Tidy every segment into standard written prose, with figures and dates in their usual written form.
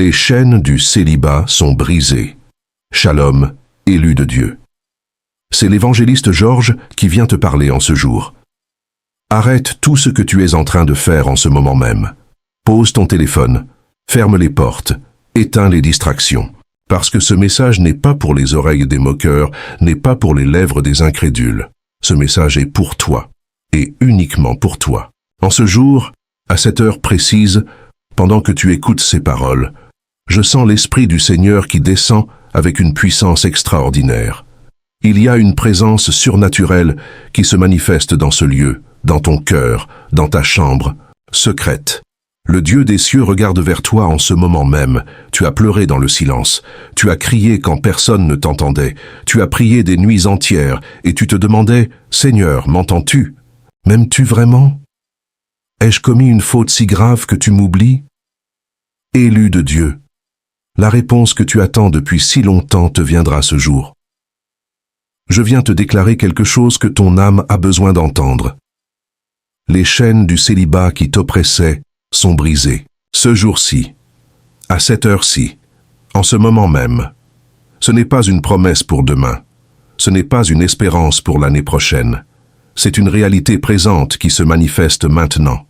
Les chaînes du célibat sont brisées. Shalom, élu de Dieu. C'est l'évangéliste Georges qui vient te parler en ce jour. Arrête tout ce que tu es en train de faire en ce moment même. Pose ton téléphone, ferme les portes, éteins les distractions. Parce que ce message n'est pas pour les oreilles des moqueurs, n'est pas pour les lèvres des incrédules. Ce message est pour toi, et uniquement pour toi. En ce jour, à cette heure précise, pendant que tu écoutes ces paroles, je sens l'Esprit du Seigneur qui descend avec une puissance extraordinaire. Il y a une présence surnaturelle qui se manifeste dans ce lieu, dans ton cœur, dans ta chambre, secrète. Le Dieu des cieux regarde vers toi en ce moment même. Tu as pleuré dans le silence. Tu as crié quand personne ne t'entendait. Tu as prié des nuits entières et tu te demandais « Seigneur, m'entends-tu? M'aimes-tu vraiment? Ai-je commis une faute si grave que tu m'oublies ?» Élu de Dieu, la réponse que tu attends depuis si longtemps te viendra ce jour. Je viens te déclarer quelque chose que ton âme a besoin d'entendre. Les chaînes du célibat qui t'oppressaient sont brisées. Ce jour-ci, à cette heure-ci, en ce moment même. Ce n'est pas une promesse pour demain. Ce n'est pas une espérance pour l'année prochaine. C'est une réalité présente qui se manifeste maintenant.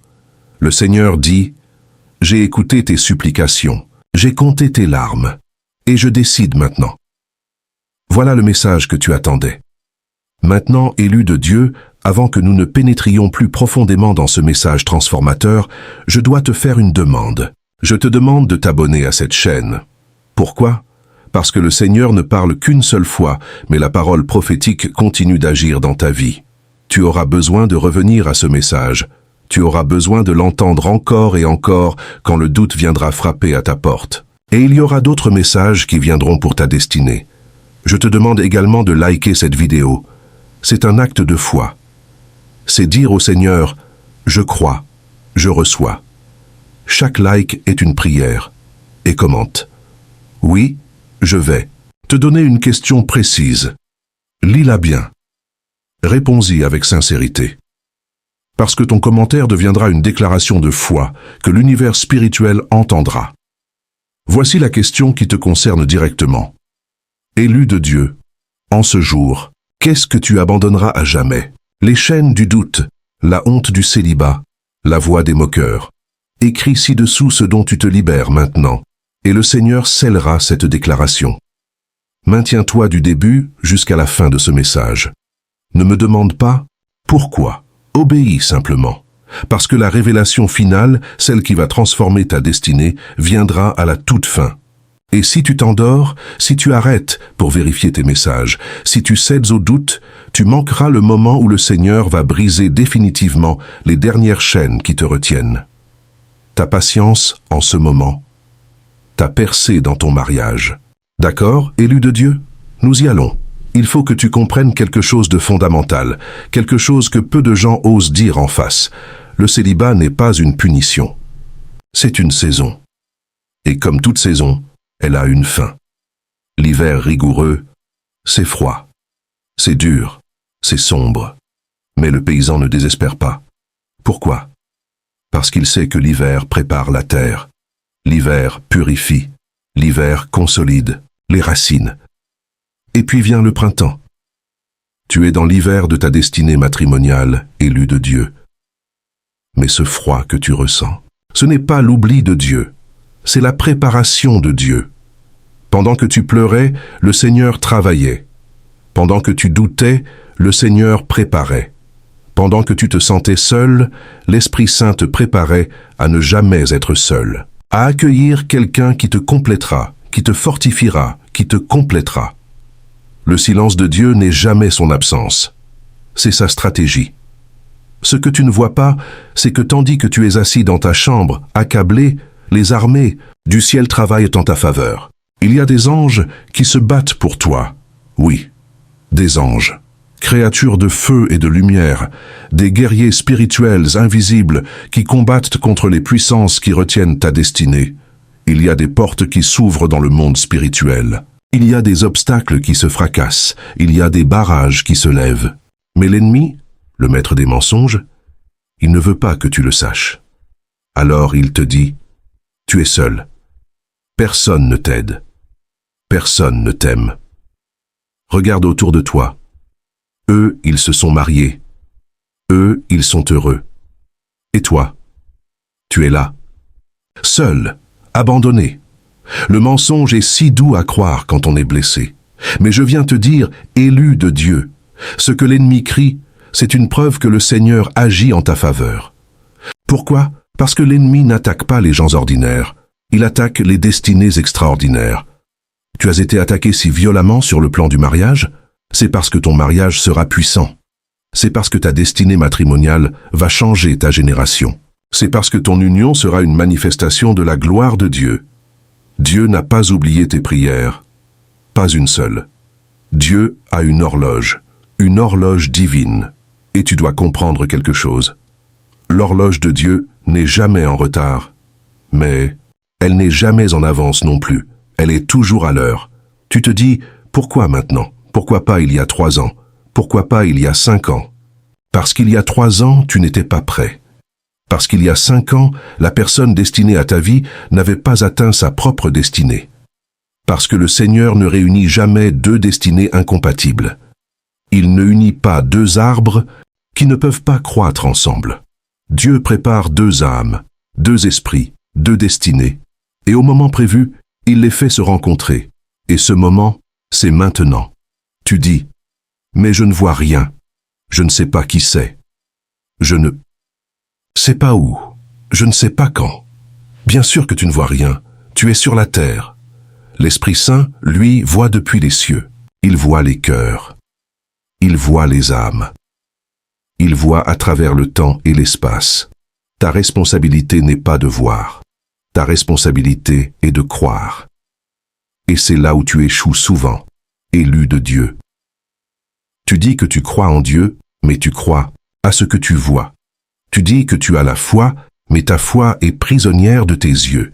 Le Seigneur dit « J'ai écouté tes supplications, j'ai compté tes larmes, et je décide maintenant. » Voilà le message que tu attendais. Maintenant, élu de Dieu, avant que nous ne pénétrions plus profondément dans ce message transformateur, je dois te faire une demande. Je te demande de t'abonner à cette chaîne. Pourquoi? Parce que le Seigneur ne parle qu'une seule fois, mais la parole prophétique continue d'agir dans ta vie. Tu auras besoin de revenir à ce message. Tu auras besoin de l'entendre encore et encore quand le doute viendra frapper à ta porte. Et il y aura d'autres messages qui viendront pour ta destinée. Je te demande également de liker cette vidéo. C'est un acte de foi. C'est dire au Seigneur « Je crois, je reçois ». Chaque like est une prière. Et commente. Oui, je vais te donner une question précise. Lis-la bien. Réponds-y avec sincérité. Parce que ton commentaire deviendra une déclaration de foi que l'univers spirituel entendra. Voici la question qui te concerne directement. Élu de Dieu, en ce jour, qu'est-ce que tu abandonneras à jamais? Les chaînes du doute, la honte du célibat, la voix des moqueurs. Écris ci-dessous ce dont tu te libères maintenant, et le Seigneur scellera cette déclaration. Maintiens-toi du début jusqu'à la fin de ce message. Ne me demande pas pourquoi. Obéis simplement, parce que la révélation finale, celle qui va transformer ta destinée, viendra à la toute fin. Et si tu t'endors, si tu arrêtes pour vérifier tes messages, si tu cèdes au doute, tu manqueras le moment où le Seigneur va briser définitivement les dernières chaînes qui te retiennent. Ta patience en ce moment, ta percée dans ton mariage. D'accord, élu de Dieu? Nous y allons. Il faut que tu comprennes quelque chose de fondamental, quelque chose que peu de gens osent dire en face. Le célibat n'est pas une punition. C'est une saison. Et comme toute saison, elle a une fin. L'hiver rigoureux, c'est froid, c'est dur, c'est sombre. Mais le paysan ne désespère pas. Pourquoi? Parce qu'il sait que l'hiver prépare la terre. L'hiver purifie, l'hiver consolide les racines. Et puis vient le printemps. Tu es dans l'hiver de ta destinée matrimoniale, élu de Dieu. Mais ce froid que tu ressens, ce n'est pas l'oubli de Dieu, c'est la préparation de Dieu. Pendant que tu pleurais, le Seigneur travaillait. Pendant que tu doutais, le Seigneur préparait. Pendant que tu te sentais seul, l'Esprit Saint te préparait à ne jamais être seul, à accueillir quelqu'un qui te complétera, qui te fortifiera, qui te complétera. Le silence de Dieu n'est jamais son absence. C'est sa stratégie. Ce que tu ne vois pas, c'est que tandis que tu es assis dans ta chambre, accablé, les armées du ciel travaillent en ta faveur. Il y a des anges qui se battent pour toi. Oui, des anges. Créatures de feu et de lumière, des guerriers spirituels invisibles qui combattent contre les puissances qui retiennent ta destinée. Il y a des portes qui s'ouvrent dans le monde spirituel. Il y a des obstacles qui se fracassent, il y a des barrages qui se lèvent. Mais l'ennemi, le maître des mensonges, il ne veut pas que tu le saches. Alors il te dit, tu es seul. Personne ne t'aide. Personne ne t'aime. Regarde autour de toi. Eux, ils se sont mariés. Eux, ils sont heureux. Et toi? Tu es là. Seul, abandonné. Le mensonge est si doux à croire quand on est blessé. Mais je viens te dire, élu de Dieu, ce que l'ennemi crie, c'est une preuve que le Seigneur agit en ta faveur. Pourquoi? Parce que l'ennemi n'attaque pas les gens ordinaires, il attaque les destinées extraordinaires. Tu as été attaqué si violemment sur le plan du mariage, c'est parce que ton mariage sera puissant. C'est parce que ta destinée matrimoniale va changer ta génération. C'est parce que ton union sera une manifestation de la gloire de Dieu. Dieu n'a pas oublié tes prières. Pas une seule. Dieu a une horloge divine. Et tu dois comprendre quelque chose. L'horloge de Dieu n'est jamais en retard. Mais elle n'est jamais en avance non plus. Elle est toujours à l'heure. Tu te dis, pourquoi maintenant? Pourquoi pas il y a 3 ans? Pourquoi pas il y a 5 ans? Parce qu'il y a 3 ans, tu n'étais pas prêt. Parce qu'il y a 5 ans, la personne destinée à ta vie n'avait pas atteint sa propre destinée. Parce que le Seigneur ne réunit jamais 2 destinées incompatibles. Il ne unit pas 2 arbres qui ne peuvent pas croître ensemble. Dieu prépare 2 âmes, 2 esprits, 2 destinées, et au moment prévu, il les fait se rencontrer. Et ce moment, c'est maintenant. Tu dis, mais je ne vois rien, je ne sais pas qui c'est. Je ne sais pas où, je ne sais pas quand. Bien sûr que tu ne vois rien, tu es sur la terre. L'Esprit Saint, lui, voit depuis les cieux. Il voit les cœurs. Il voit les âmes. Il voit à travers le temps et l'espace. Ta responsabilité n'est pas de voir. Ta responsabilité est de croire. Et c'est là où tu échoues souvent, élu de Dieu. Tu dis que tu crois en Dieu, mais tu crois à ce que tu vois. Tu dis que tu as la foi, mais ta foi est prisonnière de tes yeux.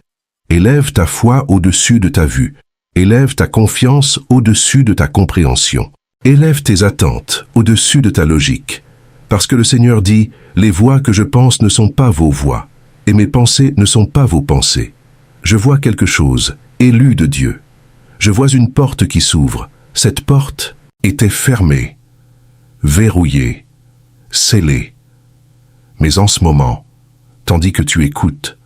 Élève ta foi au-dessus de ta vue. Élève ta confiance au-dessus de ta compréhension. Élève tes attentes au-dessus de ta logique. Parce que le Seigneur dit, les voies que je pense ne sont pas vos voies, et mes pensées ne sont pas vos pensées. Je vois quelque chose, élu de Dieu. Je vois une porte qui s'ouvre. Cette porte était fermée, verrouillée, scellée. Mais en ce moment, tandis que tu écoutes,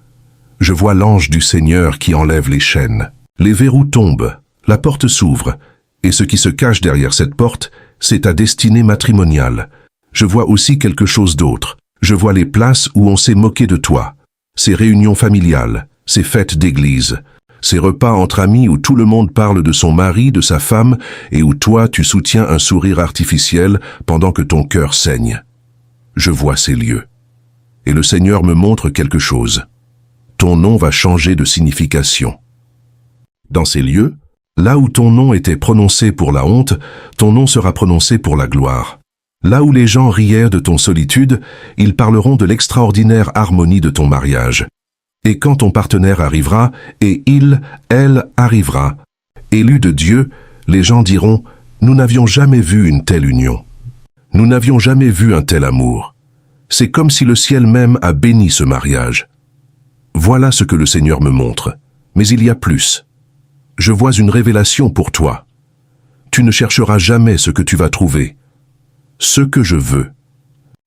je vois l'ange du Seigneur qui enlève les chaînes. Les verrous tombent, la porte s'ouvre, et ce qui se cache derrière cette porte, c'est ta destinée matrimoniale. Je vois aussi quelque chose d'autre. Je vois les places où on s'est moqué de toi, ces réunions familiales, ces fêtes d'église, ces repas entre amis où tout le monde parle de son mari, de sa femme, et où toi tu soutiens un sourire artificiel pendant que ton cœur saigne. Je vois ces lieux. Et le Seigneur me montre quelque chose. Ton nom va changer de signification. Dans ces lieux, là où ton nom était prononcé pour la honte, ton nom sera prononcé pour la gloire. Là où les gens rièrent de ton solitude, ils parleront de l'extraordinaire harmonie de ton mariage. Et quand ton partenaire arrivera, et elle arrivera, élu de Dieu, les gens diront, nous n'avions jamais vu une telle union. Nous n'avions jamais vu un tel amour. C'est comme si le ciel même a béni ce mariage. Voilà ce que le Seigneur me montre. Mais il y a plus. Je vois une révélation pour toi. Tu ne chercheras jamais ce que tu vas trouver. Ce que je veux.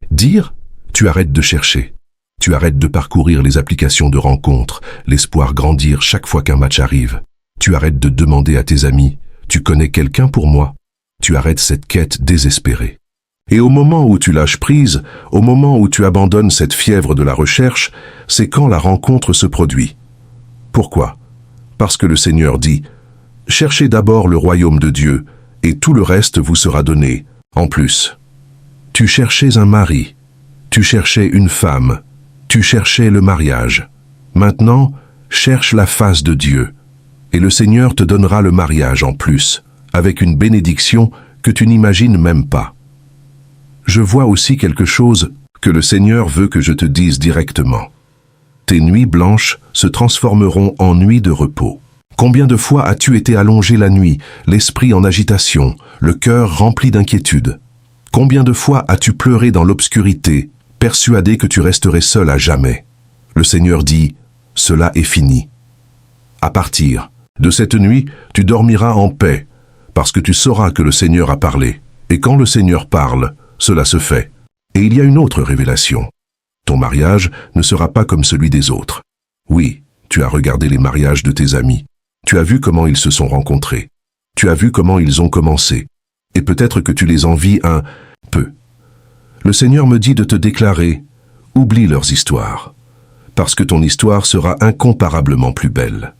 Dire, tu arrêtes de chercher. Tu arrêtes de parcourir les applications de rencontres, l'espoir grandir chaque fois qu'un match arrive. Tu arrêtes de demander à tes amis, tu connais quelqu'un pour moi? Tu arrêtes cette quête désespérée. Et au moment où tu lâches prise, au moment où tu abandonnes cette fièvre de la recherche, c'est quand la rencontre se produit. Pourquoi? Parce que le Seigneur dit, cherchez d'abord le royaume de Dieu, et tout le reste vous sera donné, en plus. Tu cherchais un mari, tu cherchais une femme, tu cherchais le mariage. Maintenant, cherche la face de Dieu, et le Seigneur te donnera le mariage en plus, avec une bénédiction que tu n'imagines même pas. Je vois aussi quelque chose que le Seigneur veut que je te dise directement. Tes nuits blanches se transformeront en nuits de repos. Combien de fois as-tu été allongé la nuit, l'esprit en agitation, le cœur rempli d'inquiétude? Combien de fois as-tu pleuré dans l'obscurité, persuadé que tu resterais seul à jamais? Le Seigneur dit, cela est fini. à partir. De cette nuit, tu dormiras en paix, parce que tu sauras que le Seigneur a parlé. Et quand le Seigneur parle, cela se fait. Et il y a une autre révélation. Ton mariage ne sera pas comme celui des autres. Oui, tu as regardé les mariages de tes amis. Tu as vu comment ils se sont rencontrés. Tu as vu comment ils ont commencé. Et peut-être que tu les envies un peu. Le Seigneur me dit de te déclarer, oublie leurs histoires, parce que ton histoire sera incomparablement plus belle.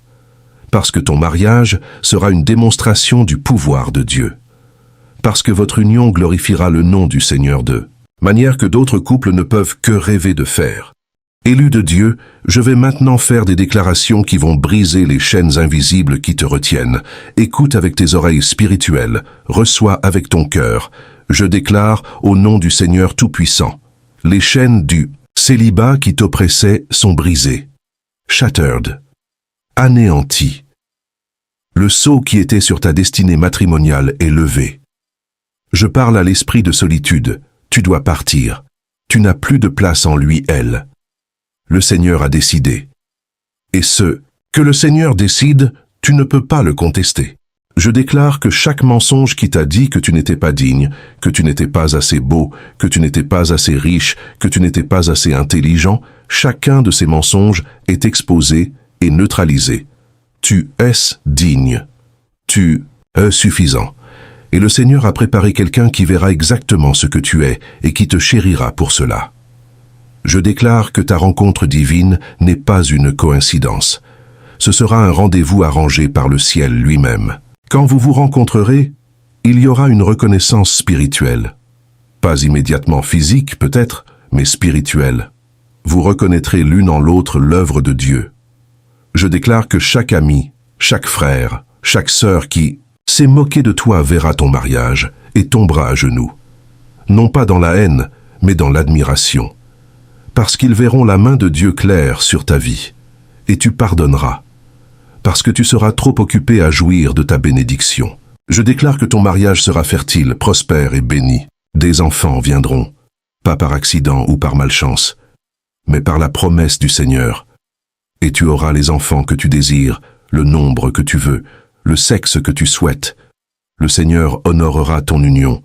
Parce que ton mariage sera une démonstration du pouvoir de Dieu. Parce que votre union glorifiera le nom du Seigneur de manière que d'autres couples ne peuvent que rêver de faire. Élu de Dieu, je vais maintenant faire des déclarations qui vont briser les chaînes invisibles qui te retiennent. Écoute avec tes oreilles spirituelles, reçois avec ton cœur. Je déclare au nom du Seigneur Tout-Puissant. Les chaînes du célibat qui t'oppressaient sont brisées. Shattered. Anéanties. Le sceau qui était sur ta destinée matrimoniale est levé. Je parle à l'esprit de solitude. Tu dois partir. Tu n'as plus de place en lui, elle. Le Seigneur a décidé. Et ce que le Seigneur décide, tu ne peux pas le contester. Je déclare que chaque mensonge qui t'a dit que tu n'étais pas digne, que tu n'étais pas assez beau, que tu n'étais pas assez riche, que tu n'étais pas assez intelligent, chacun de ces mensonges est exposé et neutralisé. Tu es digne. Tu es suffisant. Et le Seigneur a préparé quelqu'un qui verra exactement ce que tu es et qui te chérira pour cela. Je déclare que ta rencontre divine n'est pas une coïncidence. Ce sera un rendez-vous arrangé par le ciel lui-même. Quand vous vous rencontrerez, il y aura une reconnaissance spirituelle. Pas immédiatement physique peut-être, mais spirituelle. Vous reconnaîtrez l'une en l'autre l'œuvre de Dieu. Je déclare que chaque ami, chaque frère, chaque sœur qui s'est moqué de toi verra ton mariage et tombera à genoux. Non pas dans la haine, mais dans l'admiration. Parce qu'ils verront la main de Dieu claire sur ta vie. Et tu pardonneras. Parce que tu seras trop occupé à jouir de ta bénédiction. Je déclare que ton mariage sera fertile, prospère et béni. Des enfants viendront, pas par accident ou par malchance, mais par la promesse du Seigneur. Et tu auras les enfants que tu désires, le nombre que tu veux, le sexe que tu souhaites. Le Seigneur honorera ton union.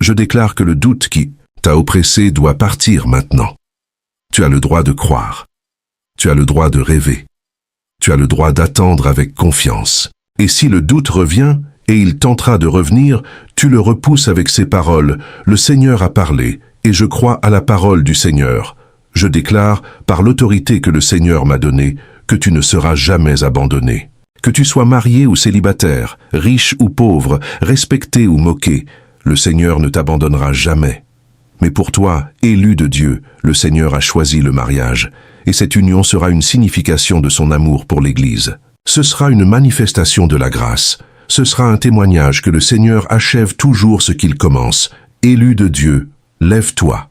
Je déclare que le doute qui t'a oppressé doit partir maintenant. Tu as le droit de croire. Tu as le droit de rêver. Tu as le droit d'attendre avec confiance. Et si le doute revient, et il tentera de revenir, tu le repousses avec ces paroles. Le Seigneur a parlé, et je crois à la parole du Seigneur. Je déclare, par l'autorité que le Seigneur m'a donnée, que tu ne seras jamais abandonné. Que tu sois marié ou célibataire, riche ou pauvre, respecté ou moqué, le Seigneur ne t'abandonnera jamais. Mais pour toi, élu de Dieu, le Seigneur a choisi le mariage, et cette union sera une signification de son amour pour l'Église. Ce sera une manifestation de la grâce. Ce sera un témoignage que le Seigneur achève toujours ce qu'il commence. Élu de Dieu, lève-toi.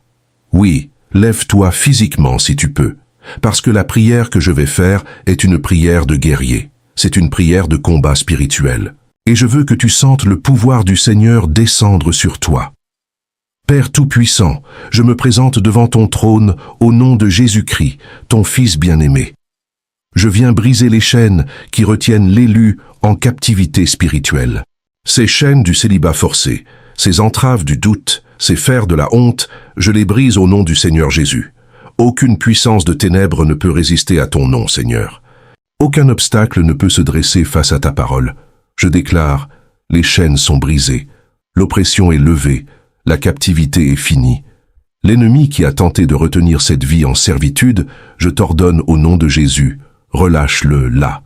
Oui, lève-toi physiquement si tu peux, parce que la prière que je vais faire est une prière de guerrier. C'est une prière de combat spirituel. Et je veux que tu sentes le pouvoir du Seigneur descendre sur toi. Père Tout-Puissant, je me présente devant ton trône au nom de Jésus-Christ, ton Fils bien-aimé. Je viens briser les chaînes qui retiennent l'élu en captivité spirituelle. Ces chaînes du célibat forcé, ces entraves du doute, ces fers de la honte, je les brise au nom du Seigneur Jésus. Aucune puissance de ténèbres ne peut résister à ton nom, Seigneur. Aucun obstacle ne peut se dresser face à ta parole. Je déclare, les chaînes sont brisées, l'oppression est levée, la captivité est finie. L'ennemi qui a tenté de retenir cette vie en servitude, je t'ordonne au nom de Jésus, relâche-le là.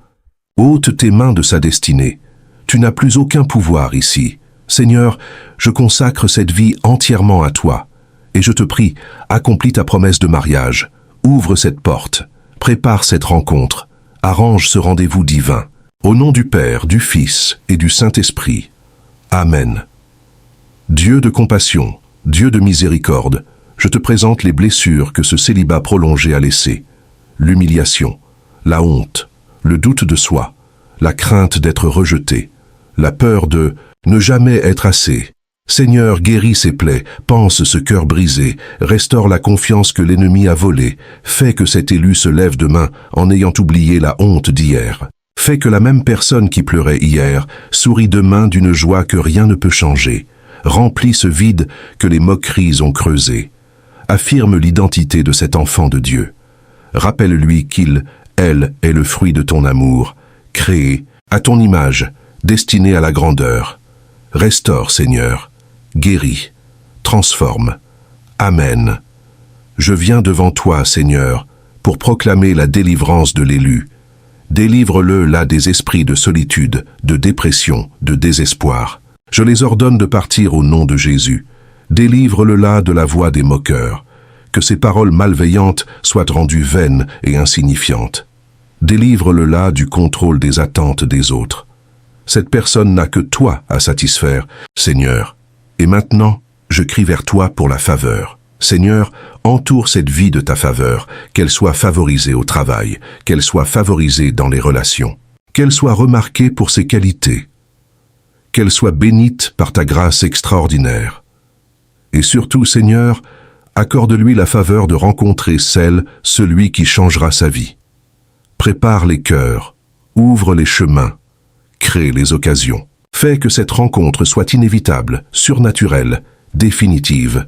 Ôte tes mains de sa destinée. Tu n'as plus aucun pouvoir ici. Seigneur, je consacre cette vie entièrement à toi. Et je te prie, accomplis ta promesse de mariage. Ouvre cette porte. Prépare cette rencontre. Arrange ce rendez-vous divin. Au nom du Père, du Fils et du Saint-Esprit. Amen. Dieu de compassion, Dieu de miséricorde, je te présente les blessures que ce célibat prolongé a laissées. L'humiliation, la honte, le doute de soi, la crainte d'être rejeté, la peur de ne jamais être assez. Seigneur, guéris ces plaies, pense ce cœur brisé, restaure la confiance que l'ennemi a volée, fais que cet élu se lève demain en ayant oublié la honte d'hier. Fais que la même personne qui pleurait hier sourit demain d'une joie que rien ne peut changer. Remplis ce vide que les moqueries ont creusé. Affirme l'identité de cet enfant de Dieu. Rappelle-lui qu'il, elle, est le fruit de ton amour, créé à ton image, destiné à la grandeur. Restaure, Seigneur, guéris, transforme. Amen. Je viens devant toi, Seigneur, pour proclamer la délivrance de l'élu. Délivre-le là des esprits de solitude, de dépression, de désespoir. Je les ordonne de partir au nom de Jésus. Délivre-le là de la voix des moqueurs. Que ses paroles malveillantes soient rendues vaines et insignifiantes. Délivre-le là du contrôle des attentes des autres. Cette personne n'a que toi à satisfaire, Seigneur. Et maintenant, je crie vers toi pour la faveur. Seigneur, entoure cette vie de ta faveur, qu'elle soit favorisée au travail, qu'elle soit favorisée dans les relations, qu'elle soit remarquée pour ses qualités, qu'elle soit bénite par ta grâce extraordinaire. Et surtout, Seigneur, accorde-lui la faveur de rencontrer celui qui changera sa vie. Prépare les cœurs, ouvre les chemins, crée les occasions. Fais que cette rencontre soit inévitable, surnaturelle, définitive.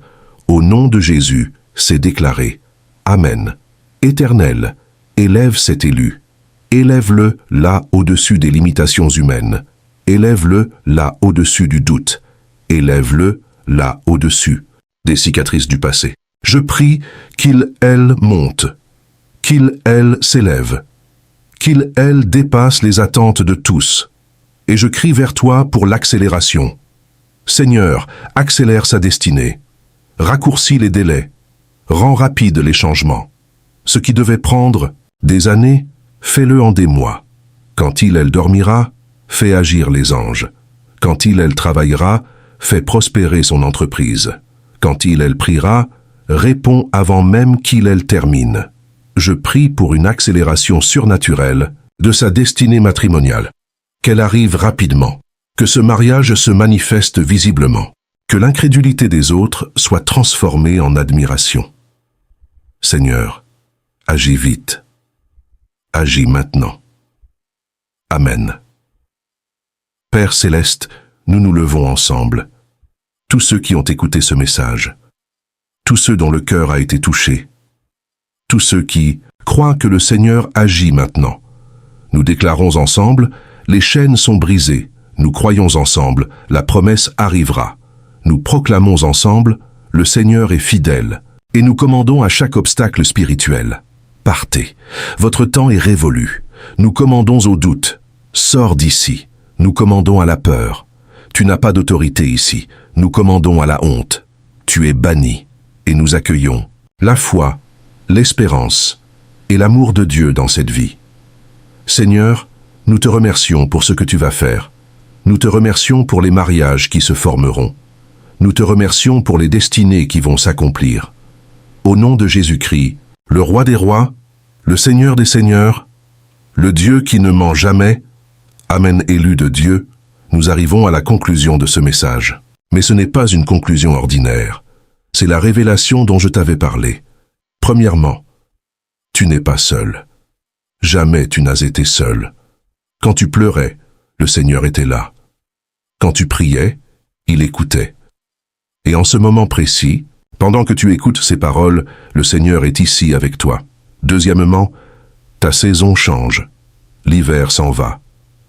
Au nom de Jésus, c'est déclaré. Amen. Éternel, élève cet élu. Élève-le là au-dessus des limitations humaines. Élève-le là au-dessus du doute. Élève-le là au-dessus des cicatrices du passé. Je prie qu'il, elle, monte. Qu'il, elle, s'élève. Qu'il, elle, dépasse les attentes de tous. Et je crie vers toi pour l'accélération. Seigneur, accélère sa destinée. Raccourcis les délais. Rends rapides les changements. Ce qui devait prendre des années, fais-le en des mois. Quand il, elle dormira, fais agir les anges. Quand il, elle travaillera, fais prospérer son entreprise. Quand il, elle priera, réponds avant même qu'il, elle termine. Je prie pour une accélération surnaturelle de sa destinée matrimoniale. Qu'elle arrive rapidement. Que ce mariage se manifeste visiblement. Que l'incrédulité des autres soit transformée en admiration. Seigneur, agis vite. Agis maintenant. Amen. Père céleste, nous nous levons ensemble. Tous ceux qui ont écouté ce message. Tous ceux dont le cœur a été touché. Tous ceux qui croient que le Seigneur agit maintenant. Nous déclarons ensemble, les chaînes sont brisées. Nous croyons ensemble, la promesse arrivera. Nous proclamons ensemble, le Seigneur est fidèle, et nous commandons à chaque obstacle spirituel. Partez, votre temps est révolu. Nous commandons au doute. Sors d'ici. Nous commandons à la peur. Tu n'as pas d'autorité ici. Nous commandons à la honte. Tu es banni, et nous accueillons la foi, l'espérance et l'amour de Dieu dans cette vie. Seigneur, nous te remercions pour ce que tu vas faire. Nous te remercions pour les mariages qui se formeront. Nous te remercions pour les destinées qui vont s'accomplir. Au nom de Jésus-Christ, le Roi des rois, le Seigneur des seigneurs, le Dieu qui ne ment jamais, Amen élu de Dieu, nous arrivons à la conclusion de ce message. Mais ce n'est pas une conclusion ordinaire. C'est la révélation dont je t'avais parlé. Premièrement, tu n'es pas seul. Jamais tu n'as été seul. Quand tu pleurais, le Seigneur était là. Quand tu priais, il écoutait. Et en ce moment précis, pendant que tu écoutes ces paroles, le Seigneur est ici avec toi. Deuxièmement, ta saison change. L'hiver s'en va.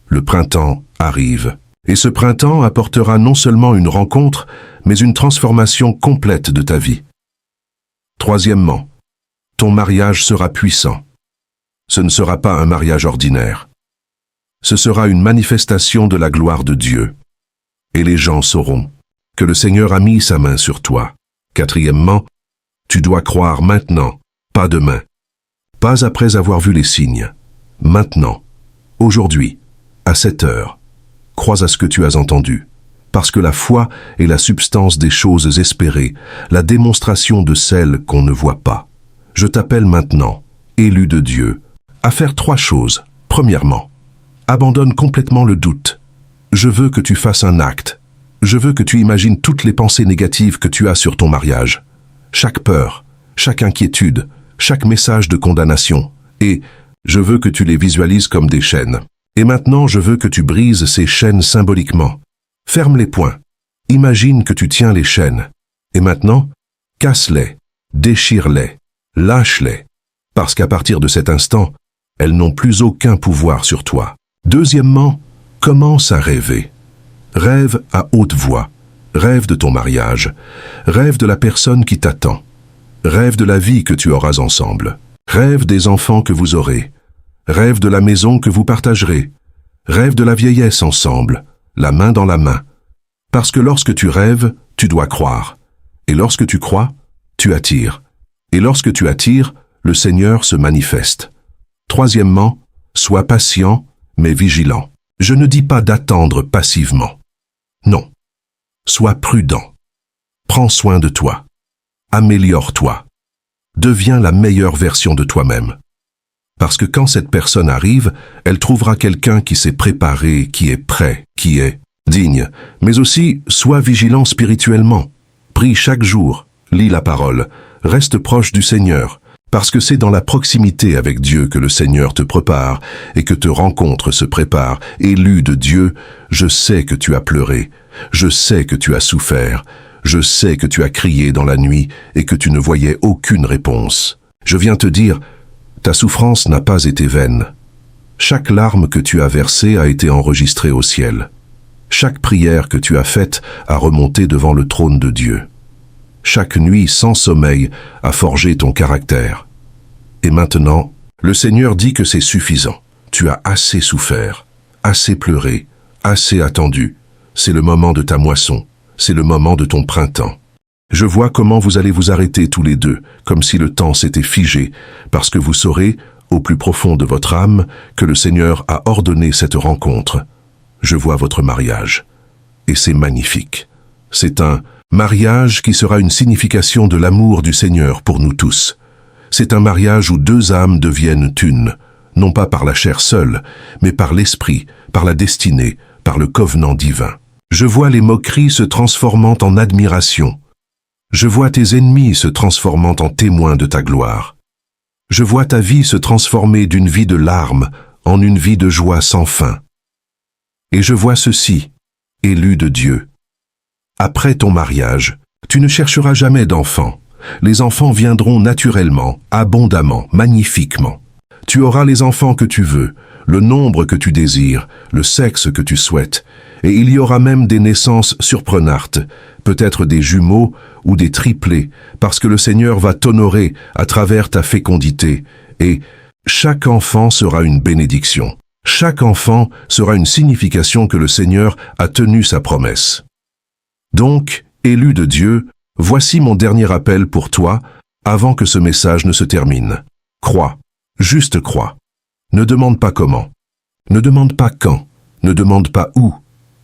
Le printemps arrive. Et ce printemps apportera non seulement une rencontre, mais une transformation complète de ta vie. Troisièmement, ton mariage sera puissant. Ce ne sera pas un mariage ordinaire. Ce sera une manifestation de la gloire de Dieu. Et les gens sauront que le Seigneur a mis sa main sur toi. Quatrièmement, tu dois croire maintenant, pas demain. Pas après avoir vu les signes. Maintenant, aujourd'hui, à cette heure. Crois à ce que tu as entendu. Parce que la foi est la substance des choses espérées, la démonstration de celles qu'on ne voit pas. Je t'appelle maintenant, élu de Dieu, à faire 3 choses. Premièrement, abandonne complètement le doute. Je veux que tu fasses un acte. Je veux que tu imagines toutes les pensées négatives que tu as sur ton mariage. Chaque peur, chaque inquiétude, chaque message de condamnation. Et je veux que tu les visualises comme des chaînes. Et maintenant, je veux que tu brises ces chaînes symboliquement. Ferme les poings. Imagine que tu tiens les chaînes. Et maintenant, casse-les, déchire-les, lâche-les. Parce qu'à partir de cet instant, elles n'ont plus aucun pouvoir sur toi. Deuxièmement, commence à rêver. Rêve à haute voix. Rêve de ton mariage. Rêve de la personne qui t'attend. Rêve de la vie que tu auras ensemble. Rêve des enfants que vous aurez. Rêve de la maison que vous partagerez. Rêve de la vieillesse ensemble, la main dans la main. Parce que lorsque tu rêves, tu dois croire. Et lorsque tu crois, tu attires. Et lorsque tu attires, le Seigneur se manifeste. Troisièmement, sois patient, mais vigilant. Je ne dis pas d'attendre passivement. Non. Sois prudent. Prends soin de toi. Améliore-toi. Deviens la meilleure version de toi-même. Parce que quand cette personne arrive, elle trouvera quelqu'un qui s'est préparé, qui est prêt, qui est digne. Mais aussi, sois vigilant spirituellement. Prie chaque jour, lis la parole, reste proche du Seigneur. Parce que c'est dans la proximité avec Dieu que le Seigneur te prépare et que te rencontre se prépare. Élu de Dieu, je sais que tu as pleuré, je sais que tu as souffert, je sais que tu as crié dans la nuit et que tu ne voyais aucune réponse. Je viens te dire, ta souffrance n'a pas été vaine. Chaque larme que tu as versée a été enregistrée au ciel. Chaque prière que tu as faite a remonté devant le trône de Dieu. Chaque nuit sans sommeil a forgé ton caractère. Et maintenant, le Seigneur dit que c'est suffisant. Tu as assez souffert, assez pleuré, assez attendu. C'est le moment de ta moisson, c'est le moment de ton printemps. Je vois comment vous allez vous arrêter tous les deux, comme si le temps s'était figé, parce que vous saurez, au plus profond de votre âme, que le Seigneur a ordonné cette rencontre. Je vois votre mariage. Et c'est magnifique. C'est un mariage qui sera une signification de l'amour du Seigneur pour nous tous. C'est un mariage où deux âmes deviennent une, non pas par la chair seule, mais par l'esprit, par la destinée, par le covenant divin. Je vois les moqueries se transformant en admiration. Je vois tes ennemis se transformant en témoins de ta gloire. Je vois ta vie se transformer d'une vie de larmes en une vie de joie sans fin. Et je vois ceci, élu de Dieu. Après ton mariage, tu ne chercheras jamais d'enfants. Les enfants viendront naturellement, abondamment, magnifiquement. Tu auras les enfants que tu veux, le nombre que tu désires, le sexe que tu souhaites, et il y aura même des naissances surprenantes, peut-être des jumeaux ou des triplés, parce que le Seigneur va t'honorer à travers ta fécondité, et chaque enfant sera une bénédiction. Chaque enfant sera une signification que le Seigneur a tenu sa promesse. Donc, élu de Dieu, voici mon dernier appel pour toi, avant que ce message ne se termine. Crois, juste crois. Ne demande pas comment. Ne demande pas quand. Ne demande pas où.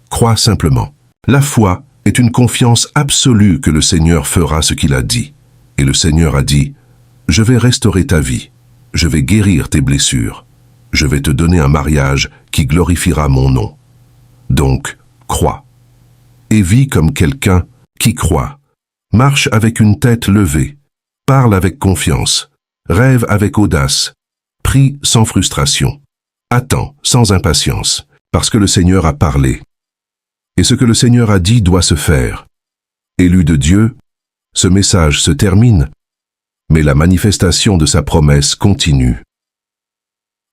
Crois simplement. La foi est une confiance absolue que le Seigneur fera ce qu'il a dit. Et le Seigneur a dit, « Je vais restaurer ta vie. Je vais guérir tes blessures. Je vais te donner un mariage qui glorifiera mon nom. » Donc, crois. Et vis comme quelqu'un qui croit. Marche avec une tête levée. Parle avec confiance. Rêve avec audace. Prie sans frustration. Attends sans impatience, parce que le Seigneur a parlé. Et ce que le Seigneur a dit doit se faire. Élu de Dieu, ce message se termine, mais la manifestation de sa promesse continue.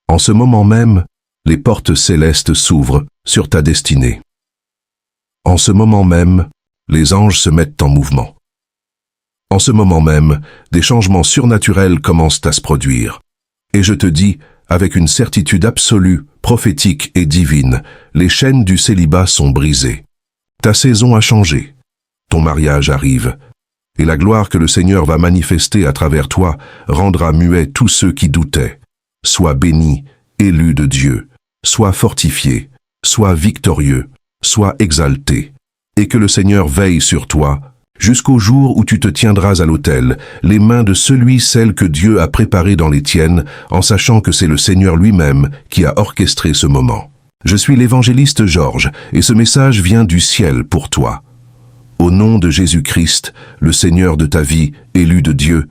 En ce moment même, les portes célestes s'ouvrent sur ta destinée. En ce moment même, les anges se mettent en mouvement. En ce moment même, des changements surnaturels commencent à se produire. Et je te dis, avec une certitude absolue, prophétique et divine, les chaînes du célibat sont brisées. Ta saison a changé. Ton mariage arrive. Et la gloire que le Seigneur va manifester à travers toi rendra muets tous ceux qui doutaient. Sois béni, élu de Dieu. Sois fortifié. Sois victorieux. Sois exalté. Et que le Seigneur veille sur toi, jusqu'au jour où tu te tiendras à l'autel, les mains de celui-celle que Dieu a préparé dans les tiennes, en sachant que c'est le Seigneur lui-même qui a orchestré ce moment. Je suis l'évangéliste Georges, et ce message vient du ciel pour toi. Au nom de Jésus-Christ, le Seigneur de ta vie, élu de Dieu,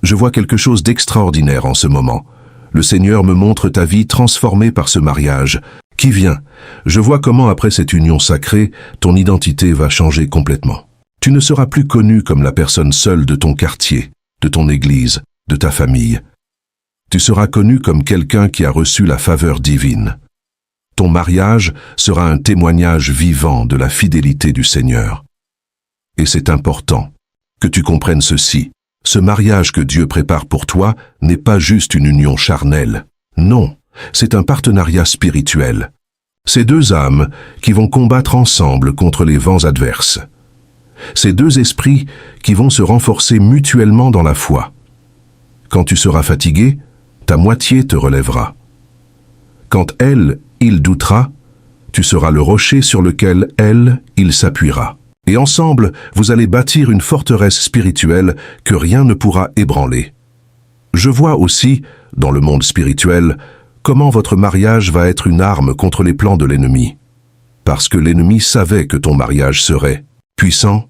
je vois quelque chose d'extraordinaire en ce moment. Le Seigneur me montre ta vie transformée par ce mariage, qui vient. Je vois comment après cette union sacrée, ton identité va changer complètement. Tu ne seras plus connu comme la personne seule de ton quartier, de ton église, de ta famille. Tu seras connu comme quelqu'un qui a reçu la faveur divine. Ton mariage sera un témoignage vivant de la fidélité du Seigneur. Et c'est important que tu comprennes ceci. Ce mariage que Dieu prépare pour toi n'est pas juste une union charnelle. Non, c'est un partenariat spirituel. C'est deux âmes qui vont combattre ensemble contre les vents adverses. C'est deux esprits qui vont se renforcer mutuellement dans la foi. Quand tu seras fatigué, ta moitié te relèvera. Quand elle, il doutera, tu seras le rocher sur lequel elle, il s'appuiera. Et ensemble, vous allez bâtir une forteresse spirituelle que rien ne pourra ébranler. Je vois aussi, dans le monde spirituel, comment votre mariage va être une arme contre les plans de l'ennemi. Parce que l'ennemi savait que ton mariage serait puissant,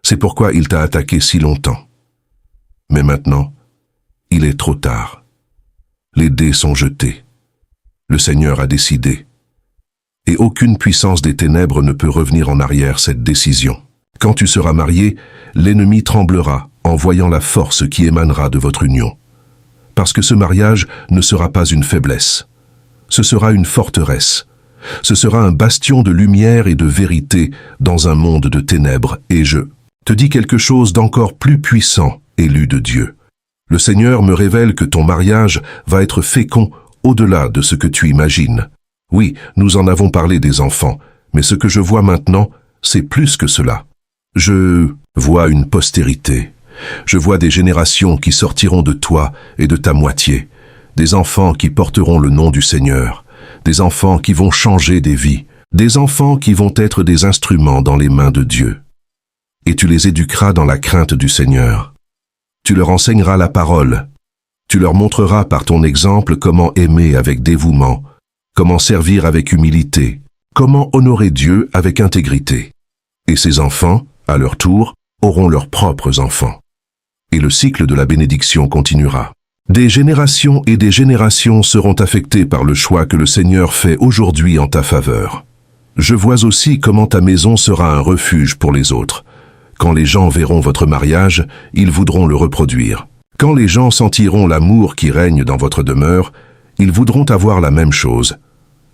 c'est pourquoi il t'a attaqué si longtemps. Mais maintenant, il est trop tard. Les dés sont jetés. Le Seigneur a décidé. Et aucune puissance des ténèbres ne peut revenir en arrière cette décision. Quand tu seras marié, l'ennemi tremblera en voyant la force qui émanera de votre union. Parce que ce mariage ne sera pas une faiblesse. Ce sera une forteresse. Ce sera un bastion de lumière et de vérité dans un monde de ténèbres. Et je te dis quelque chose d'encore plus puissant, élu de Dieu. Le Seigneur me révèle que ton mariage va être fécond au-delà de ce que tu imagines. Oui, nous en avons parlé des enfants, mais ce que je vois maintenant, c'est plus que cela. Je vois une postérité. Je vois des générations qui sortiront de toi et de ta moitié, des enfants qui porteront le nom du Seigneur, des enfants qui vont changer des vies, des enfants qui vont être des instruments dans les mains de Dieu. Et tu les éduqueras dans la crainte du Seigneur. Tu leur enseigneras la parole. Tu leur montreras par ton exemple comment aimer avec dévouement, comment servir avec humilité, comment honorer Dieu avec intégrité. Et ces enfants, à leur tour, auront leurs propres enfants. Et le cycle de la bénédiction continuera. Des générations et des générations seront affectées par le choix que le Seigneur fait aujourd'hui en ta faveur. Je vois aussi comment ta maison sera un refuge pour les autres. Quand les gens verront votre mariage, ils voudront le reproduire. Quand les gens sentiront l'amour qui règne dans votre demeure, ils voudront avoir la même chose.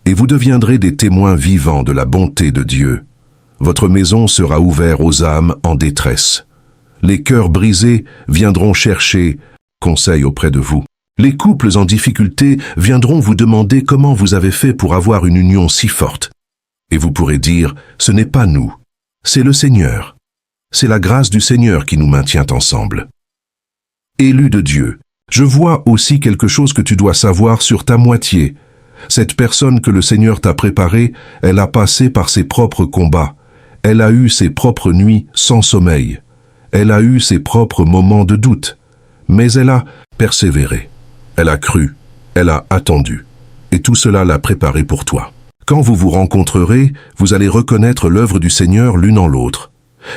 Et vous deviendrez des témoins vivants de la bonté de Dieu. Votre maison sera ouverte aux âmes en détresse. Les cœurs brisés viendront chercher conseil auprès de vous. Les couples en difficulté viendront vous demander comment vous avez fait pour avoir une union si forte. Et vous pourrez dire, ce n'est pas nous, c'est le Seigneur. C'est la grâce du Seigneur qui nous maintient ensemble. Élu de Dieu, je vois aussi quelque chose que tu dois savoir sur ta moitié. Cette personne que le Seigneur t'a préparée, elle a passé par ses propres combats. Elle a eu ses propres nuits sans sommeil. Elle a eu ses propres moments de doute. Mais elle a persévéré. Elle a cru. Elle a attendu. Et tout cela l'a préparée pour toi. Quand vous vous rencontrerez, vous allez reconnaître l'œuvre du Seigneur l'une en l'autre.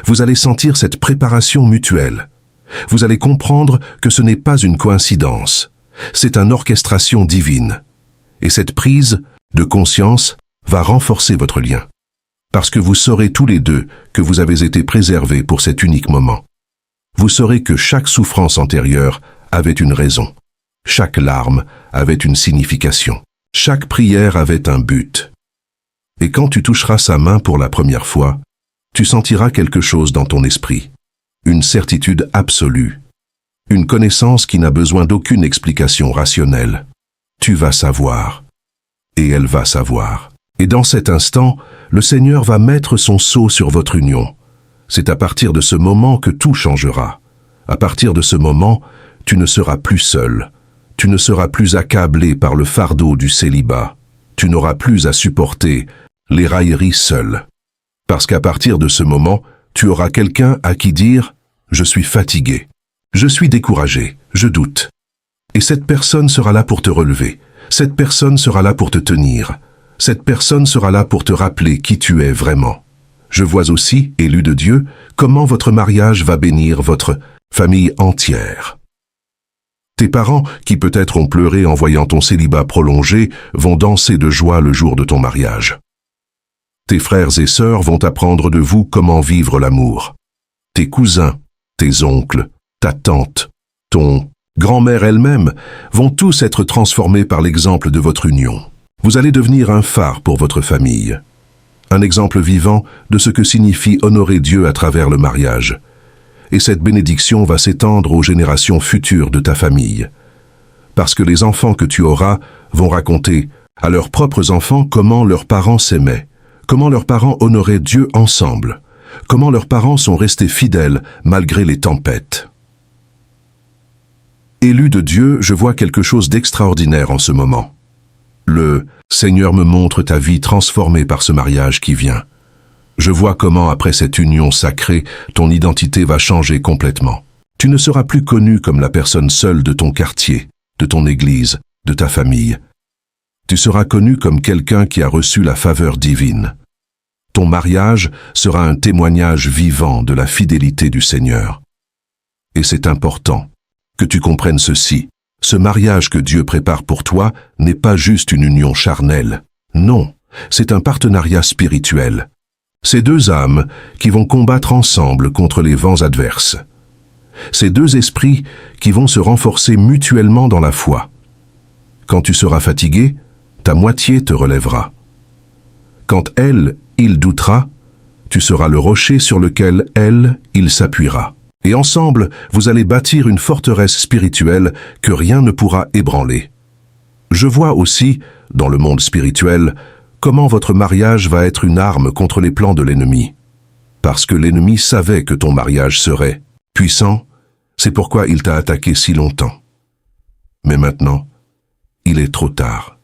Vous allez sentir cette préparation mutuelle. Vous allez comprendre que ce n'est pas une coïncidence. C'est une orchestration divine. Et cette prise de conscience va renforcer votre lien. Parce que vous saurez tous les deux que vous avez été préservés pour cet unique moment. Vous saurez que chaque souffrance antérieure avait une raison. Chaque larme avait une signification. Chaque prière avait un but. Et quand tu toucheras sa main pour la première fois, tu sentiras quelque chose dans ton esprit. Une certitude absolue. Une connaissance qui n'a besoin d'aucune explication rationnelle. Tu vas savoir. Et elle va savoir. Et dans cet instant, le Seigneur va mettre son sceau sur votre union. C'est à partir de ce moment que tout changera. À partir de ce moment, tu ne seras plus seul. Tu ne seras plus accablé par le fardeau du célibat. Tu n'auras plus à supporter les railleries seul. Parce qu'à partir de ce moment, tu auras quelqu'un à qui dire « Je suis fatigué, je suis découragé, je doute ». Et cette personne sera là pour te relever. Cette personne sera là pour te tenir. Cette personne sera là pour te rappeler qui tu es vraiment. Je vois aussi, élu de Dieu, comment votre mariage va bénir votre famille entière. Tes parents, qui peut-être ont pleuré en voyant ton célibat prolongé, vont danser de joie le jour de ton mariage. Tes frères et sœurs vont apprendre de vous comment vivre l'amour. Tes cousins, tes oncles, ta tante, ton grand-mère elle-même vont tous être transformés par l'exemple de votre union. Vous allez devenir un phare pour votre famille. Un exemple vivant de ce que signifie honorer Dieu à travers le mariage. Et cette bénédiction va s'étendre aux générations futures de ta famille. Parce que les enfants que tu auras vont raconter à leurs propres enfants comment leurs parents s'aimaient, comment leurs parents honoraient Dieu ensemble, comment leurs parents sont restés fidèles malgré les tempêtes. Élu de Dieu, je vois quelque chose d'extraordinaire en ce moment. Le Seigneur me montre ta vie transformée par ce mariage qui vient. Je vois comment, après cette union sacrée, ton identité va changer complètement. Tu ne seras plus connu comme la personne seule de ton quartier, de ton église, de ta famille. Tu seras connu comme quelqu'un qui a reçu la faveur divine. Ton mariage sera un témoignage vivant de la fidélité du Seigneur. Et c'est important que tu comprennes ceci. Ce mariage que Dieu prépare pour toi n'est pas juste une union charnelle. Non, c'est un partenariat spirituel. Ces deux âmes qui vont combattre ensemble contre les vents adverses. Ces deux esprits qui vont se renforcer mutuellement dans la foi. Quand tu seras fatigué, ta moitié te relèvera. Quand elle, il doutera, tu seras le rocher sur lequel elle, il s'appuiera. Et ensemble, vous allez bâtir une forteresse spirituelle que rien ne pourra ébranler. Je vois aussi, dans le monde spirituel, comment votre mariage va être une arme contre les plans de l'ennemi. Parce que l'ennemi savait que ton mariage serait puissant, c'est pourquoi il t'a attaqué si longtemps. Mais maintenant, il est trop tard.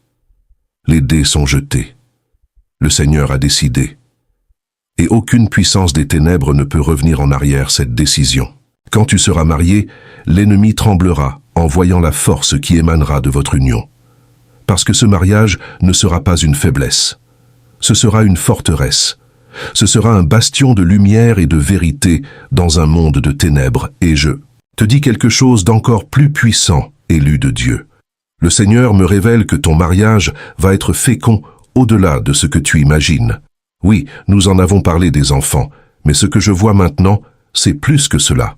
Les dés sont jetés. Le Seigneur a décidé. Et aucune puissance des ténèbres ne peut revenir en arrière cette décision. Quand tu seras marié, l'ennemi tremblera en voyant la force qui émanera de votre union. Parce que ce mariage ne sera pas une faiblesse. Ce sera une forteresse. Ce sera un bastion de lumière et de vérité dans un monde de ténèbres. Et je te dis quelque chose d'encore plus puissant, élu de Dieu. Le Seigneur me révèle que ton mariage va être fécond au-delà de ce que tu imagines. Oui, nous en avons parlé des enfants, mais ce que je vois maintenant, c'est plus que cela.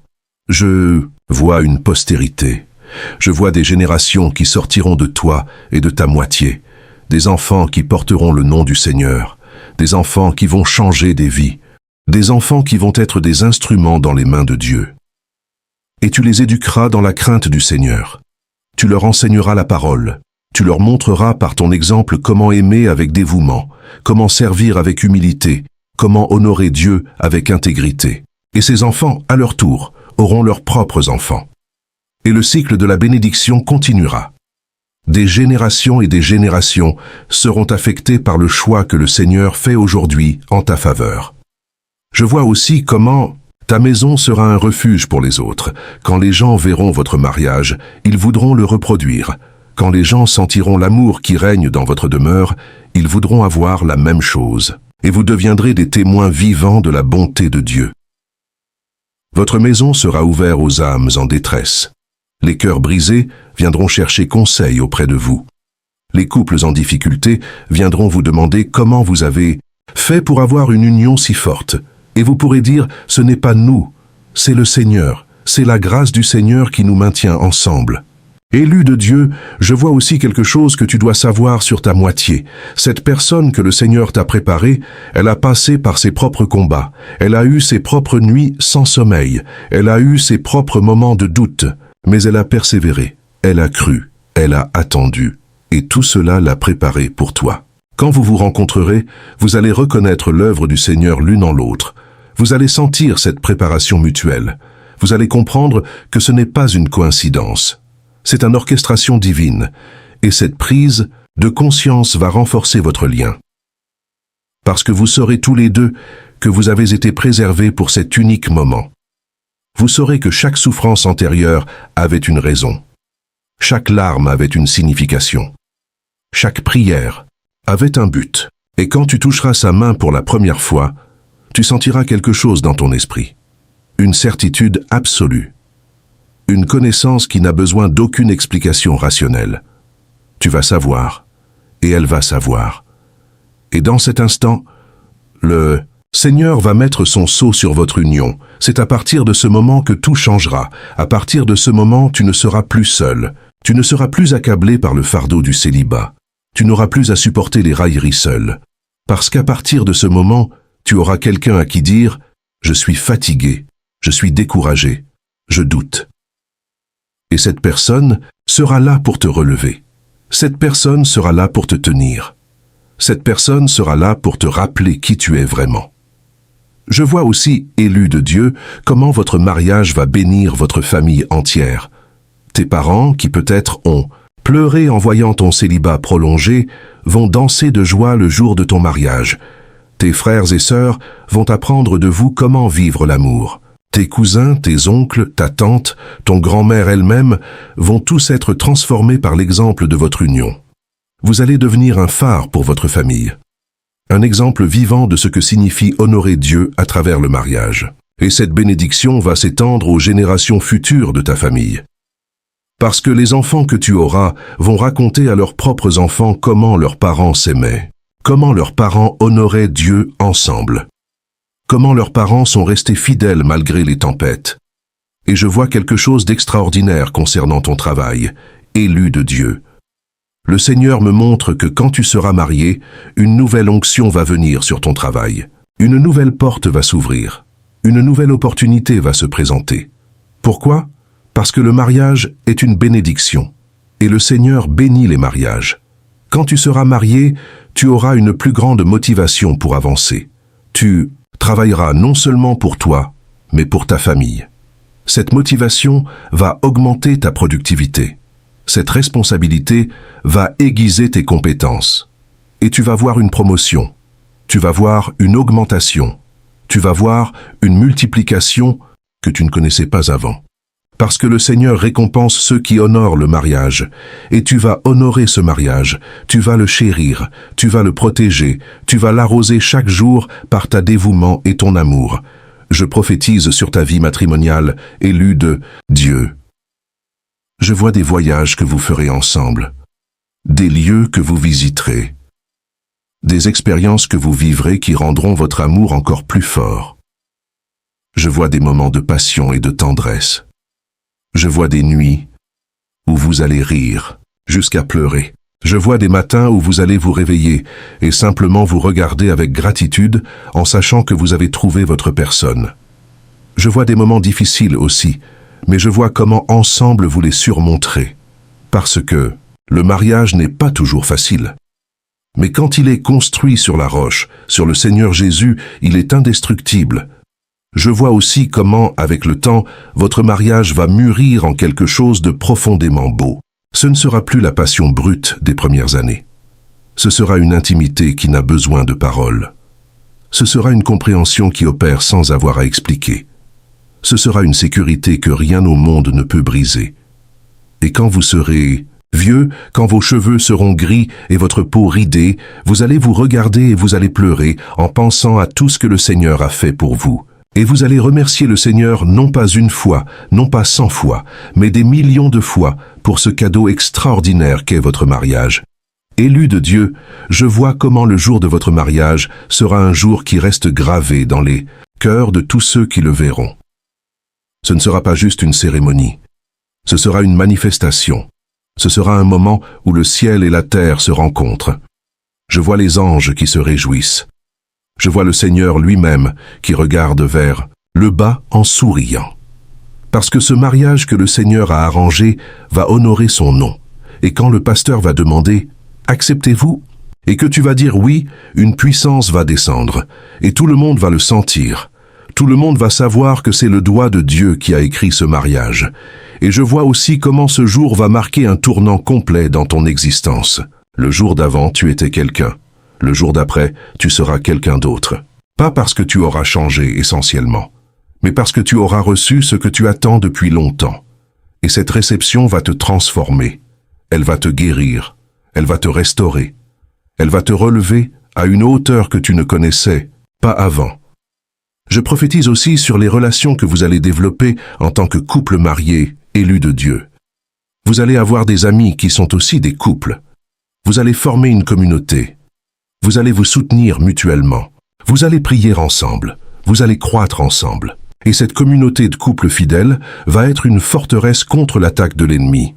Je vois une postérité. Je vois des générations qui sortiront de toi et de ta moitié, des enfants qui porteront le nom du Seigneur, des enfants qui vont changer des vies, des enfants qui vont être des instruments dans les mains de Dieu. Et tu les éduqueras dans la crainte du Seigneur. Tu leur enseigneras la parole. Tu leur montreras par ton exemple comment aimer avec dévouement, comment servir avec humilité, comment honorer Dieu avec intégrité. Et ces enfants, à leur tour, auront leurs propres enfants. Et le cycle de la bénédiction continuera. Des générations et des générations seront affectées par le choix que le Seigneur fait aujourd'hui en ta faveur. Je vois aussi comment ta maison sera un refuge pour les autres. Quand les gens verront votre mariage, ils voudront le reproduire. Quand les gens sentiront l'amour qui règne dans votre demeure, ils voudront avoir la même chose. Et vous deviendrez des témoins vivants de la bonté de Dieu. Votre maison sera ouverte aux âmes en détresse. Les cœurs brisés viendront chercher conseil auprès de vous. Les couples en difficulté viendront vous demander comment vous avez fait pour avoir une union si forte. Et vous pourrez dire, ce n'est pas nous, c'est le Seigneur, c'est la grâce du Seigneur qui nous maintient ensemble. Élu de Dieu, je vois aussi quelque chose que tu dois savoir sur ta moitié. Cette personne que le Seigneur t'a préparée, elle a passé par ses propres combats. Elle a eu ses propres nuits sans sommeil. Elle a eu ses propres moments de doute. Mais elle a persévéré. Elle a cru. Elle a attendu. Et tout cela l'a préparée pour toi. Quand vous vous rencontrerez, vous allez reconnaître l'œuvre du Seigneur l'une en l'autre. Vous allez sentir cette préparation mutuelle. Vous allez comprendre que ce n'est pas une coïncidence. C'est une orchestration divine, et cette prise de conscience va renforcer votre lien. Parce que vous saurez tous les deux que vous avez été préservés pour cet unique moment. Vous saurez que chaque souffrance antérieure avait une raison. Chaque larme avait une signification. Chaque prière avait un but. Et quand tu toucheras sa main pour la première fois, tu sentiras quelque chose dans ton esprit. Une certitude absolue. une connaissance qui n'a besoin d'aucune explication rationnelle. Tu vas savoir, et elle va savoir. Et dans cet instant, le Seigneur va mettre son sceau sur votre union. C'est à partir de ce moment que tout changera. À partir de ce moment, tu ne seras plus seul. Tu ne seras plus accablé par le fardeau du célibat. Tu n'auras plus à supporter les railleries seul. Parce qu'à partir de ce moment, tu auras quelqu'un à qui dire « Je suis fatigué, je suis découragé, je doute ». Et cette personne sera là pour te relever. Cette personne sera là pour te tenir. Cette personne sera là pour te rappeler qui tu es vraiment. Je vois aussi, élu de Dieu, comment votre mariage va bénir votre famille entière. Tes parents, qui peut-être ont pleuré en voyant ton célibat prolongé, vont danser de joie le jour de ton mariage. Tes frères et sœurs vont apprendre de vous comment vivre l'amour. Tes cousins, tes oncles, ta tante, ton grand-mère elle-même vont tous être transformés par l'exemple de votre union. Vous allez devenir un phare pour votre famille. Un exemple vivant de ce que signifie honorer Dieu à travers le mariage. Et cette bénédiction va s'étendre aux générations futures de ta famille. Parce que les enfants que tu auras vont raconter à leurs propres enfants comment leurs parents s'aimaient, comment leurs parents honoraient Dieu ensemble, comment leurs parents sont restés fidèles malgré les tempêtes. Et je vois quelque chose d'extraordinaire concernant ton travail, élu de Dieu. Le Seigneur me montre que quand tu seras marié, une nouvelle onction va venir sur ton travail. Une nouvelle porte va s'ouvrir. Une nouvelle opportunité va se présenter. Pourquoi ? Parce que le mariage est une bénédiction. Et le Seigneur bénit les mariages. Quand tu seras marié, tu auras une plus grande motivation pour avancer. Tu travailleras non seulement pour toi, mais pour ta famille. Cette motivation va augmenter ta productivité. Cette responsabilité va aiguiser tes compétences. Et tu vas voir une promotion. Tu vas voir une augmentation. Tu vas voir une multiplication que tu ne connaissais pas avant. Parce que le Seigneur récompense ceux qui honorent le mariage. Et tu vas honorer ce mariage. Tu vas le chérir. Tu vas le protéger. Tu vas l'arroser chaque jour par ta dévouement et ton amour. Je prophétise sur ta vie matrimoniale, élu de Dieu. Je vois des voyages que vous ferez ensemble, des lieux que vous visiterez, des expériences que vous vivrez qui rendront votre amour encore plus fort. Je vois des moments de passion et de tendresse. Je vois des nuits où vous allez rire jusqu'à pleurer. Je vois des matins où vous allez vous réveiller et simplement vous regarder avec gratitude en sachant que vous avez trouvé votre personne. Je vois des moments difficiles aussi, mais je vois comment ensemble vous les surmonterez. Parce que le mariage n'est pas toujours facile. Mais quand il est construit sur la roche, sur le Seigneur Jésus, il est indestructible. Je vois aussi comment, avec le temps, votre mariage va mûrir en quelque chose de profondément beau. Ce ne sera plus la passion brute des premières années. Ce sera une intimité qui n'a besoin de paroles. Ce sera une compréhension qui opère sans avoir à expliquer. Ce sera une sécurité que rien au monde ne peut briser. Et quand vous serez vieux, quand vos cheveux seront gris et votre peau ridée, vous allez vous regarder et vous allez pleurer en pensant à tout ce que le Seigneur a fait pour vous. Et vous allez remercier le Seigneur non pas une fois, non pas 100 fois, mais des millions de fois pour ce cadeau extraordinaire qu'est votre mariage. Élu de Dieu, je vois comment le jour de votre mariage sera un jour qui reste gravé dans les cœurs de tous ceux qui le verront. Ce ne sera pas juste une cérémonie. Ce sera une manifestation. Ce sera un moment où le ciel et la terre se rencontrent. Je vois les anges qui se réjouissent. Je vois le Seigneur lui-même qui regarde vers le bas en souriant. Parce que ce mariage que le Seigneur a arrangé va honorer son nom. Et quand le pasteur va demander « Acceptez-vous » et que tu vas dire « Oui », une puissance va descendre. Et tout le monde va le sentir. Tout le monde va savoir que c'est le doigt de Dieu qui a écrit ce mariage. Et je vois aussi comment ce jour va marquer un tournant complet dans ton existence. Le jour d'avant, tu étais quelqu'un. Le jour d'après, tu seras quelqu'un d'autre. Pas parce que tu auras changé essentiellement, mais parce que tu auras reçu ce que tu attends depuis longtemps. Et cette réception va te transformer. Elle va te guérir. Elle va te restaurer. Elle va te relever à une hauteur que tu ne connaissais pas avant. Je prophétise aussi sur les relations que vous allez développer en tant que couple marié, élu de Dieu. Vous allez avoir des amis qui sont aussi des couples. Vous allez former une communauté. Vous allez vous soutenir mutuellement. Vous allez prier ensemble. Vous allez croître ensemble. Et cette communauté de couples fidèles va être une forteresse contre l'attaque de l'ennemi.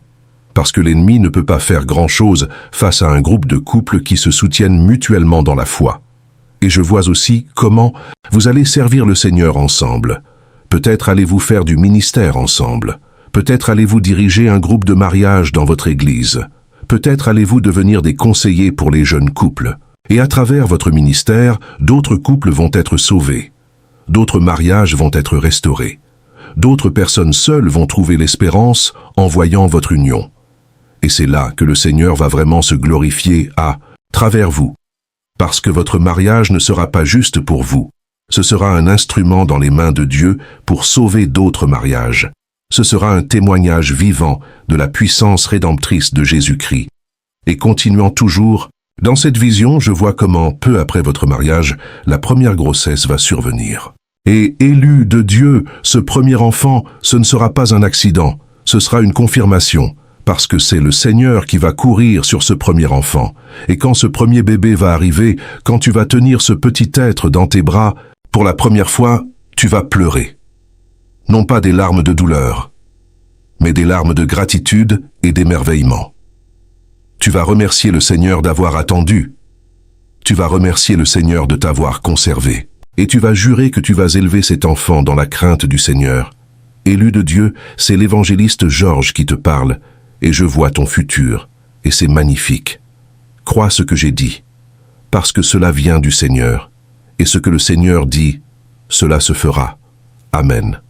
Parce que l'ennemi ne peut pas faire grand-chose face à un groupe de couples qui se soutiennent mutuellement dans la foi. Et je vois aussi comment vous allez servir le Seigneur ensemble. Peut-être allez-vous faire du ministère ensemble. Peut-être allez-vous diriger un groupe de mariage dans votre église. Peut-être allez-vous devenir des conseillers pour les jeunes couples. Et à travers votre ministère, d'autres couples vont être sauvés. D'autres mariages vont être restaurés. D'autres personnes seules vont trouver l'espérance en voyant votre union. Et c'est là que le Seigneur va vraiment se glorifier à travers vous. Parce que votre mariage ne sera pas juste pour vous. Ce sera un instrument dans les mains de Dieu pour sauver d'autres mariages. Ce sera un témoignage vivant de la puissance rédemptrice de Jésus-Christ. Et continuant toujours, dans cette vision, je vois comment, peu après votre mariage, la première grossesse va survenir. Et élu de Dieu, ce premier enfant, ce ne sera pas un accident, ce sera une confirmation, parce que c'est le Seigneur qui va courir sur ce premier enfant. Et quand ce premier bébé va arriver, quand tu vas tenir ce petit être dans tes bras, pour la première fois, tu vas pleurer. Non pas des larmes de douleur, mais des larmes de gratitude et d'émerveillement. Tu vas remercier le Seigneur d'avoir attendu. Tu vas remercier le Seigneur de t'avoir conservé. Et tu vas jurer que tu vas élever cet enfant dans la crainte du Seigneur. Élu de Dieu, c'est l'évangéliste Georges qui te parle, et je vois ton futur, et c'est magnifique. Crois ce que j'ai dit, parce que cela vient du Seigneur, et ce que le Seigneur dit, cela se fera. Amen.